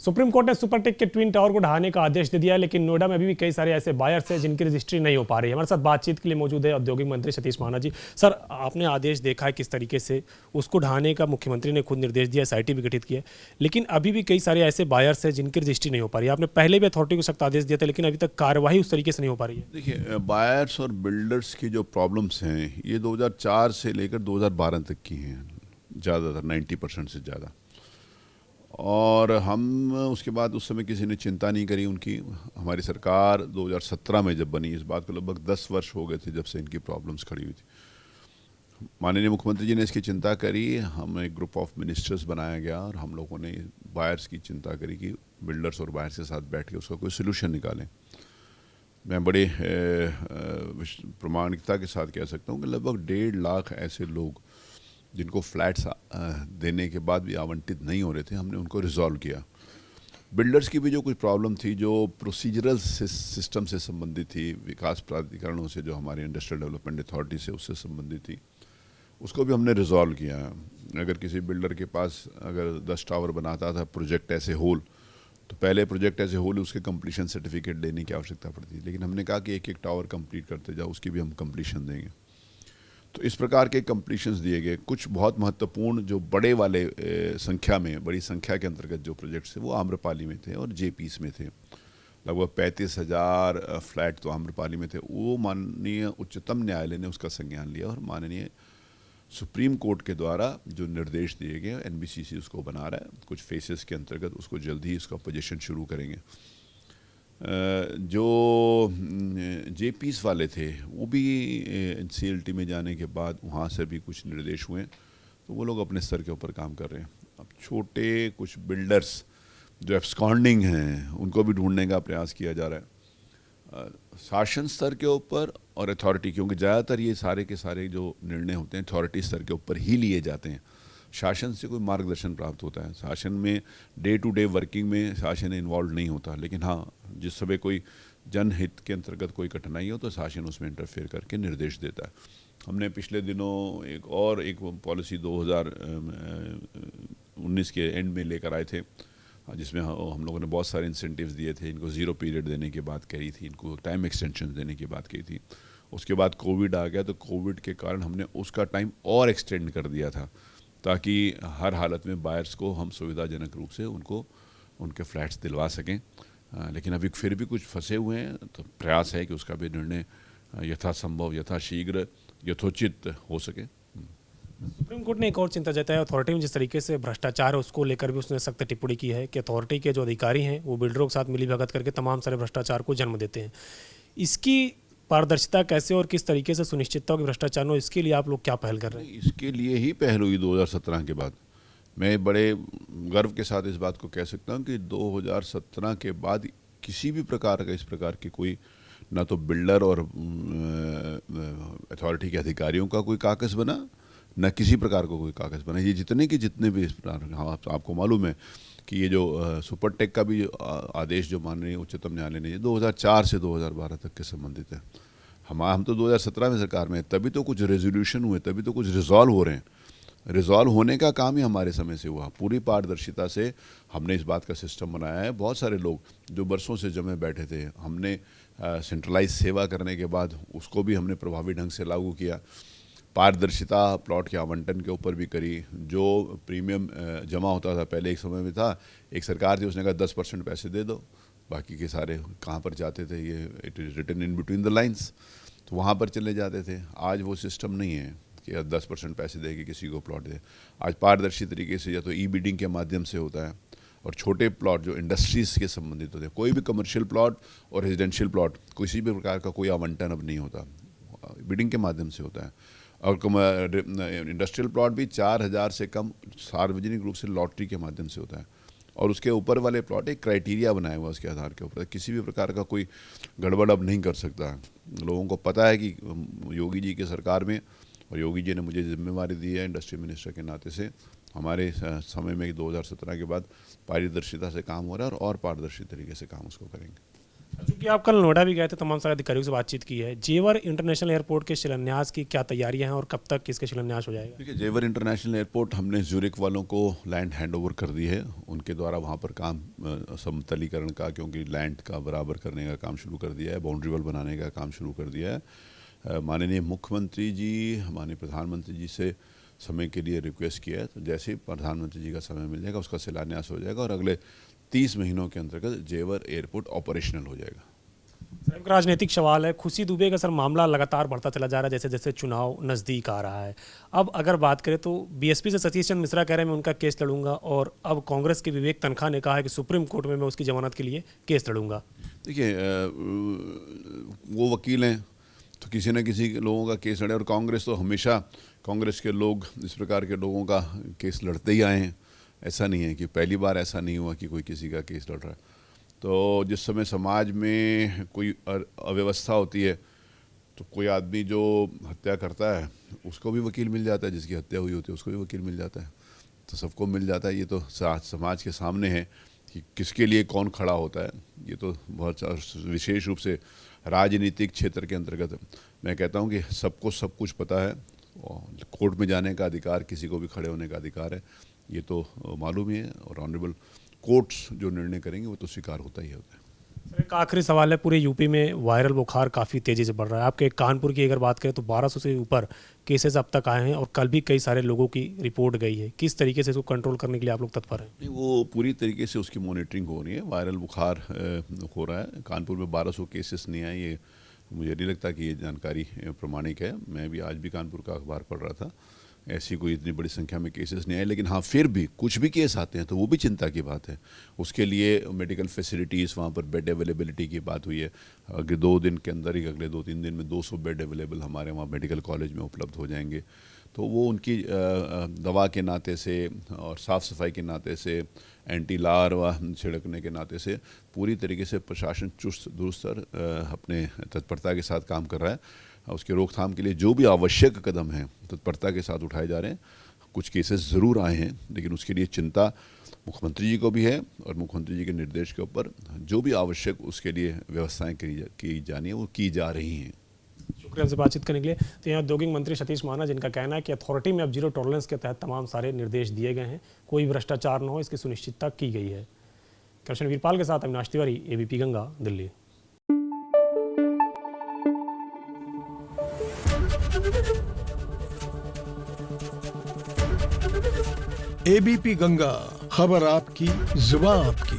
Supreme court ने Supertech के twin tower को ढहाने का आदेश दे दिया है, लेकिन नोएडा में अभी भी कई सारे ऐसे बायर्स हैं जिनकी रजिस्ट्री नहीं हो पा रही है। हमारे साथ बातचीत के लिए मौजूद है औद्योगिक मंत्री सतीश महाना जी। सर, आपने आदेश देखा है किस तरीके से उसको ढहाने का मुख्यमंत्री ने खुद निर्देश दिया, SIT भी गठित किया है, लेकिन अभी भी कई सारे ऐसे बायर्स हैं जिनकी रजिस्ट्री नहीं हो पा रही है। आपने पहले भी अथॉरिटी को सख्त आदेश दिया था, लेकिन अभी तक कार्यवाही उस तरीके से नहीं हो पा रही है। देखिए, बायर्स और बिल्डर्स की जो प्रॉब्लम्स हैं ये 2004 से लेकर 2012 तक की हैं, ज़्यादातर 90% से ज़्यादा। और हम उसके बाद उस समय किसी ने चिंता नहीं करी उनकी। हमारी सरकार 2017 में जब बनी, इस बात को लगभग 10 वर्ष हो गए थे जब से इनकी प्रॉब्लम्स खड़ी हुई थी। माननीय मुख्यमंत्री जी ने इसकी चिंता करी, हम एक ग्रुप ऑफ मिनिस्टर्स बनाया गया और हम लोगों ने बायर्स की चिंता करी कि बिल्डर्स और बायर्स के साथ बैठ के उसका कोई सोल्यूशन निकालें। मैं बड़े प्रामाणिकता के साथ कह सकता हूँ कि लगभग 1.5 लाख ऐसे लोग जिनको फ्लैट्स देने के बाद भी आवंटित नहीं हो रहे थे, हमने उनको रिजॉल्व किया। बिल्डर्स की भी जो कुछ प्रॉब्लम थी, जो प्रोसीजरल सिस्टम से संबंधित थी, विकास प्राधिकरणों से, जो हमारे इंडस्ट्रियल डेवलपमेंट अथॉरिटी से उससे संबंधित थी, उसको भी हमने रिजॉल्व किया। अगर किसी बिल्डर के पास अगर 10 टावर बनाता था प्रोजेक्ट ऐसे होल, तो पहले प्रोजेक्ट ऐसे होल उसके कंप्लीशन सर्टिफिकेट देने की आवश्यकता पड़ती, लेकिन हमने कहा कि एक एक टावर कंप्लीट करते जाओ, उसकी भी हम कंप्लीशन देंगे। तो इस प्रकार के कंप्लीशंस दिए गए। कुछ बहुत महत्वपूर्ण जो बड़े वाले संख्या में, बड़ी संख्या के अंतर्गत जो प्रोजेक्ट्स थे वो आम्रपाली में थे और JPs में थे। लगभग 35,000 फ्लैट तो आम्रपाली में थे। वो माननीय उच्चतम न्यायालय ने उसका संज्ञान लिया और माननीय सुप्रीम कोर्ट के द्वारा जो निर्देश दिए गए, NBCC उसको बना रहा है। कुछ फेसेस के अंतर्गत उसको जल्दी ही उसका पोजीशन शुरू करेंगे। जो JPs वाले थे वो भी NCLT में जाने के बाद वहाँ से भी कुछ निर्देश हुए, तो वो लोग अपने स्तर के ऊपर काम कर रहे हैं। अब छोटे कुछ बिल्डर्स जो एब्सकॉन्डिंग हैं उनको भी ढूंढने का प्रयास किया जा रहा है शासन स्तर के ऊपर और अथॉरिटी, क्योंकि ज़्यादातर ये सारे के सारे जो निर्णय होते हैं अथॉरिटी स्तर के ऊपर ही लिए जाते हैं। शासन से कोई मार्गदर्शन प्राप्त होता है, शासन में डे टू डे वर्किंग में शासन इन्वॉल्व नहीं होता, लेकिन हाँ, जिस समय कोई जनहित के अंतर्गत कोई कठिनाई हो तो शासन उसमें इंटरफेयर करके निर्देश देता है। हमने पिछले दिनों एक पॉलिसी 2019 के एंड में लेकर आए थे, जिसमें हम लोगों ने बहुत सारे इंसेंटिव्स दिए थे। इनको 0 पीरियड देने की बात करी थी, इनको टाइम एक्सटेंशन देने की बात कही थी। उसके बाद कोविड आ गया, तो कोविड के कारण हमने उसका टाइम और एक्सटेंड कर दिया था, ताकि हर हालत में बायर्स को हम सुविधाजनक रूप से उनको उनके फ्लैट्स दिलवा सकें। लेकिन अभी फिर भी कुछ फंसे हुए हैं, तो प्रयास है कि उसका भी निर्णय यथासंभव, यथाशीघ्र, यथोचित हो सके। सुप्रीम कोर्ट ने एक और चिंता जताई, अथॉरिटी में जिस तरीके से भ्रष्टाचार है उसको लेकर भी उसने सख्त टिप्पणी की है कि अथॉरिटी के जो अधिकारी हैं वो बिल्डरों के साथ मिलीभगत करके तमाम सारे भ्रष्टाचार को जन्म देते हैं। इसकी पारदर्शिता कैसे और किस तरीके से सुनिश्चित हो कि भ्रष्टाचार हो, इसके लिए आप लोग क्या पहल कर रहे हैं? इसके लिए ही पहल हुई 2017 के बाद। मैं बड़े गर्व के साथ इस बात को कह सकता हूँ कि 2017 के बाद किसी भी प्रकार का इस प्रकार की कोई, ना तो बिल्डर और अथॉरिटी के अधिकारियों का कोई कागज़ बना, न किसी प्रकार का कोई कागज़ बना। ये जितने भी इस प्रकार, हाँ, आपको मालूम है कि ये जो सुपरटेक का भी आदेश जो माननीय उच्चतम न्यायालय ने 2004 से 2012 तक के संबंधित है। हम तो 2017 में सरकार में, तभी तो कुछ रेजोल्यूशन हुए, तभी तो कुछ रिजॉल्व हो रहे हैं। रिजॉल्व होने का काम ही हमारे समय से हुआ। पूरी पारदर्शिता से हमने इस बात का सिस्टम बनाया है। बहुत सारे लोग जो बरसों से जमे बैठे थे, हमने सेंट्रलाइज सेवा करने के बाद उसको भी हमने प्रभावी ढंग से लागू किया। पारदर्शिता प्लॉट के आवंटन के ऊपर भी करी। जो प्रीमियम जमा होता था पहले, एक समय में था, एक सरकार थी, उसने कहा 10% पैसे दे दो, बाकी के सारे कहाँ पर जाते थे, ये it is written in between the lines, तो वहाँ पर चले जाते थे। आज वो सिस्टम नहीं है कि 10% पैसे दे के किसी को प्लॉट दे। आज पारदर्शी तरीके से या तो ई-बिडिंग के माध्यम से होता है, और छोटे प्लॉट जो इंडस्ट्रीज़ के संबंधित होते हैं, कोई भी कमर्शियल प्लॉट और रेजिडेंशियल प्लॉट, किसी भी प्रकार का कोई आवंटन अब नहीं होता, बिडिंग के माध्यम से होता है। और इंडस्ट्रियल प्लॉट भी 4,000 से कम सार्वजनिक रूप से लॉटरी के माध्यम से होता है, और उसके ऊपर वाले प्लॉट एक क्राइटेरिया बनाया हुआ, उसके आधार के ऊपर किसी भी प्रकार का कोई गड़बड़ अब नहीं कर सकता है। लोगों को पता है कि योगी जी की सरकार में, और योगी जी ने मुझे जिम्मेवारी दी है इंडस्ट्री मिनिस्टर के नाते से, हमारे समय में 2017 के बाद पारदर्शिता से काम हो रहा है, और पारदर्शी तरीके से काम उसको करेंगे। क्योंकि आप कल नोएडा भी गए थे, तमाम सारे अधिकारियों से बातचीत की है, जेवर इंटरनेशनल एयरपोर्ट के शिलान्यास की क्या तैयारियां हैं और कब तक इसके शिलान्यास हो जाएगा? देखिए, जेवर इंटरनेशनल एयरपोर्ट हमने ज्यूरिक वालों को लैंड हैंडओवर कर दी है। उनके द्वारा वहाँ पर काम समतलीकरण का, क्योंकि लैंड का बराबर करने का काम शुरू कर दिया है, बाउंड्री वॉल बनाने का काम शुरू कर दिया है। माननीय मुख्यमंत्री जी, माननीय प्रधानमंत्री जी से समय के लिए रिक्वेस्ट किया है, तो जैसे ही प्रधानमंत्री जी का समय मिल जाएगा उसका शिलान्यास हो जाएगा और अगले 30 महीनों के अंतर्गत जेवर एयरपोर्ट ऑपरेशनल हो जाएगा। सर, एक राजनीतिक सवाल है, खुशी दुबे का सर मामला लगातार बढ़ता चला जा रहा है जैसे जैसे चुनाव नज़दीक आ रहा है। अब अगर बात करें तो बीएसपी से सतीश चंद्र मिश्रा कह रहे हैं मैं उनका केस लड़ूंगा, और अब कांग्रेस के विवेक तनखा ने कहा है कि सुप्रीम कोर्ट में मैं उसकी जमानत के लिए केस लड़ूंगा। देखिए, वो वकील हैं तो किसी न किसी लोगों का केस लड़े, और कांग्रेस तो हमेशा, कांग्रेस के लोग इस प्रकार के लोगों का केस लड़ते ही आए हैं। ऐसा नहीं है कि पहली बार ऐसा नहीं हुआ कि कोई किसी का केस लड़ रहा है। तो जिस समय समाज में कोई अव्यवस्था होती है तो कोई आदमी जो हत्या करता है उसको भी वकील मिल जाता है, जिसकी हत्या हुई होती है उसको भी वकील मिल जाता है, तो सबको मिल जाता है। ये तो समाज के सामने है कि किसके लिए कौन खड़ा होता है। ये तो बहुत विशेष रूप से राजनीतिक क्षेत्र के अंतर्गत मैं कहता हूँ कि सबको सब कुछ पता है, और कोर्ट में जाने का अधिकार, किसी को भी खड़े होने का अधिकार है, ये तो मालूम ही है। और ऑनरेबल कोर्ट्स जो निर्णय करेंगे वो तो स्वीकार होता ही होता है। सर, एक आखिरी सवाल है, पूरे यूपी में वायरल बुखार काफ़ी तेज़ी से बढ़ रहा है। आपके कानपुर की अगर बात करें तो 1200 से ऊपर केसेस अब तक आए हैं और कल भी कई सारे लोगों की रिपोर्ट गई है। किस तरीके से इसको कंट्रोल करने के लिए आप लोग तत्पर हैं? नहीं, वो पूरी तरीके से उसकी मॉनिटरिंग हो रही है। वायरल बुखार हो रहा है। कानपुर में 1200 केसेस नहीं आए, ये मुझे नहीं लगता कि ये जानकारी प्रमाणिक है। मैं भी आज भी कानपुर का अखबार पढ़ रहा था, ऐसी कोई इतनी बड़ी संख्या में केसेस नहीं आए। लेकिन हाँ, फिर भी कुछ भी केस आते हैं तो वो भी चिंता की बात है। उसके लिए मेडिकल फैसिलिटीज़, वहाँ पर बेड अवेलेबिलिटी की बात हुई है। अगले 2 दिन के अंदर ही, अगले 2-3 दिन में 200 बेड अवेलेबल हमारे वहाँ मेडिकल कॉलेज में उपलब्ध हो जाएंगे। तो वो उनकी दवा के नाते से और साफ़ सफाई के नाते से, एंटी लार्वा छिड़कने के नाते से पूरी तरीके से प्रशासन चुस्त दुरुस्त और अपने तत्परता के साथ काम कर रहा है। उसके रोकथाम के लिए जो भी आवश्यक कदम हैं तत्परता के साथ उठाए जा रहे हैं। कुछ केसेस ज़रूर आए हैं, लेकिन उसके लिए चिंता मुख्यमंत्री जी को भी है, और मुख्यमंत्री जी के निर्देश के ऊपर जो भी आवश्यक उसके लिए व्यवस्थाएं की जानी है वो की जा रही हैं। शुक्रिया हमसे बातचीत करने के लिए। तो यहाँ औद्योगिक मंत्री सतीश महाना, जिनका कहना है कि अथॉरिटी में अब जीरो टॉलरेंस के तहत तमाम सारे निर्देश दिए गए हैं, कोई भ्रष्टाचार न हो इसकी सुनिश्चितता की गई है। कृष्ण वीरपाल के साथ अविनाश तिवारी, एबीपी गंगा, दिल्ली। एबीपी गंगा, खबर आपकी, जुबान आपकी।